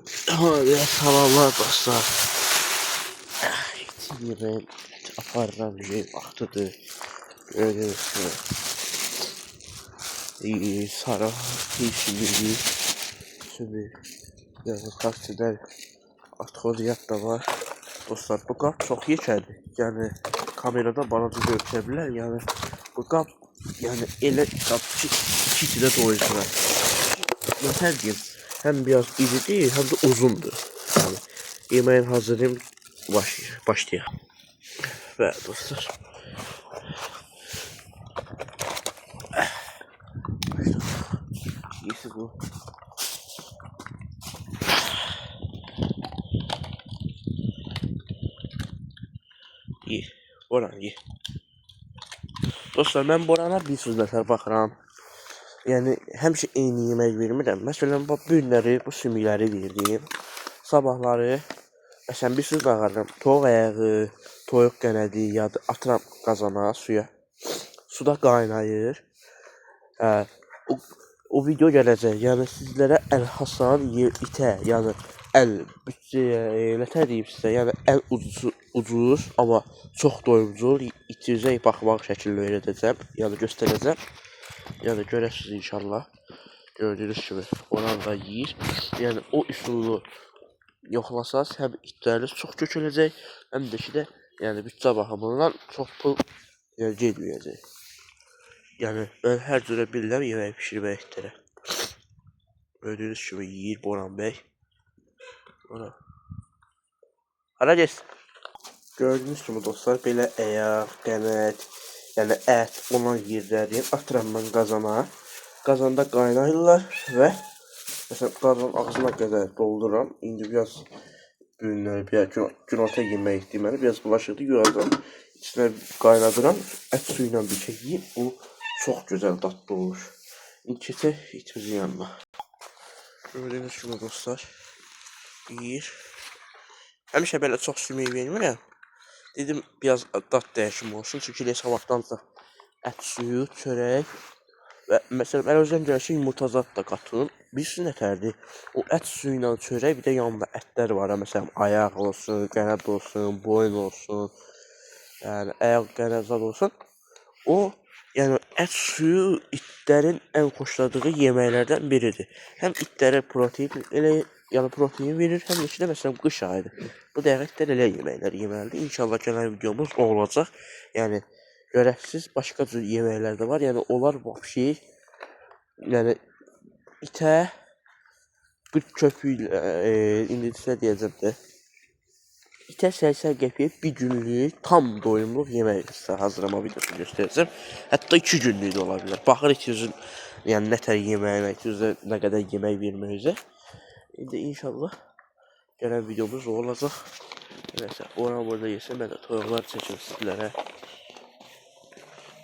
Hadi salamlar dostlar. Yemeğin aparılan bir vaktidir. Gördüğünüz gibi sarı yeşilliği şimdi yani kasteder atkoliyat da var. Dostlar bu kap çok yeşerdi. Yani kamerada bana da gösterebilirler. Yani bu kap yani ele kap ikisi de doyurdular. Yeter diyeyim. Hem biraz iri değil hem de uzundu. Yani yemeğin hazırlayayım başlayalım. Ve dostlar. İyisi bu. İyi. Boran iyi. Dostlar ben Borana bir sözlə baxıram. Yəni həmişə eyni yemək vermirəm. Məsələn bu günləri bu sümükləri verdim. Sabahları məsələn bir söz baxıram. Toyuq ayağı, toyuq qənədi ya da atıram qazana, suya. Suda qaynayır. O video gələcək. Yəni sizlərə Əl Hasan itə, yəni əl nətər deyim sizə, yəni əl ucuz, amma çox doyumcul itəcək baxmaq şəkildə öyrədəcəm, yəni göstərəcəm. Yəni görəsiniz inşallah. Gördüyünüz kimi oran da yeyir. Yəni o üsulu yoxlasaz həm itləriniz çox kökələcək, həm də ki də yəni bütçə baxımından çox pul getməyəcək. Yəni mən hər cürə bilirəm yemək pişirmək itlərə. Gördüyünüz kimi yeyir Boran bəy. Hara getsin? Gördüyünüz kimi dostlar belə əyaq, qənət, yəni ət olan yerləri atıram mən qazana. Qazanda qaynayırlar və məsələn qazanın ağzına qədər doldururam. İndi biraz günləri bir günorta yemək deməli biraz bulaşıqlı yuyacam. İçinə qaynadıram. Ət suyu ilə bir şey yeyib bu çox gözəl dadlı olur. İndi keçək itimizin yanına. Gördüyünüz kimi dostlar yeyir. Həmişə belə çox sümük vermirəm. Dedim biraz dad dəyişimi olsun. Çünki elə sabahdansa ət suyu, çörək və məsələn mən özüm gəlişim yumurta zad da qatım. Bilirsiniz nətərdir? O ət suyu ilə çörək bir də yanında ətlər var. Məsələn ayaq olsun, qənət olsun, boyun olsun. Yəni ayaq, qənət zad olsun. O yəni ət suyu itlərin ən xoşladığı yeməklərdən biridir. Həm itlərə protein yəni protein verir, həm də məsələn qış ayıdır. Bu dəqiqə elə yeməklər yeməlidir. İnşallah gələn videomuz o olacaq. Yəni görəsiniz başqa cür yeməklər də var. Yəni onlar vəbşi yəni itə bir köpük indi sizə deyəcəm də itə 80 qəpiyə bir günlük tam doyumluq yemək hazırlama videosu göstərəcəm. Hətta 2 günlük də ola bilər. Baxır itinizin yəni nətər yemək, nə qədər yemək verməyəcək. İndi inşallah gələn videomuz o olacaq. Neyse, oran burada yesin, mən də toyuqlar çəkim sizlərə.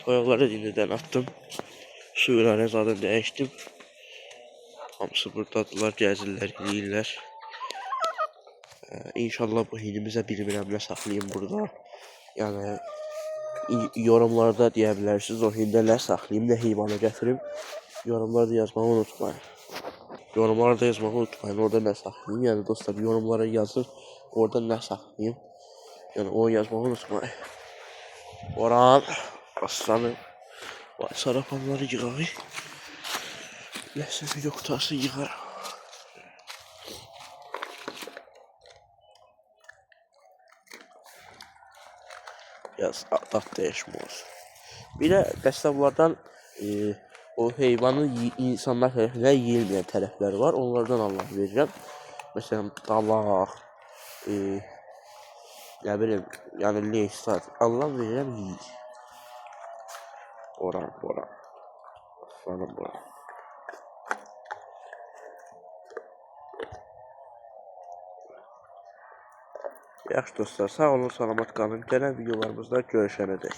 Toyuqları dinlədən attım. Suyuları zaten dəyişdim. Hamısı buradadılar, gəzirlər, yeyirlər. İnşallah bu hilimizə bilmirəm nə saxlayayım burada. Yəni yorumlarda deyə bilərsiniz o hildə nə saxlayayım, nə heyvanı gətirim. Yorumlarda yazmağı unutmayın. Yorumlarda yazmağı unutmayın, orada nə saxlayayım. Yəni dostlar yorumlara yazın, orada nə saxlayayım. Yəni onu yazmağı unutmayın. Boran, aslanım. Vay sarapanları yığağı. Nəsə video qutası yığar. Biraz dad dəyişmə olsun. Bir də qəssablardan o heyvanın insanlar tərəfindən yeyilməyən tərəfləri var. Onlardan Allah verirəm. Məsələn dalaq, nə bilim, yəni leysat. Allah verirəm yeyir. Boran. Aslanım Boran. Yaxşı dostlar, sağ olun, salamat qalın. Gələn videolarımızda görüşənədək.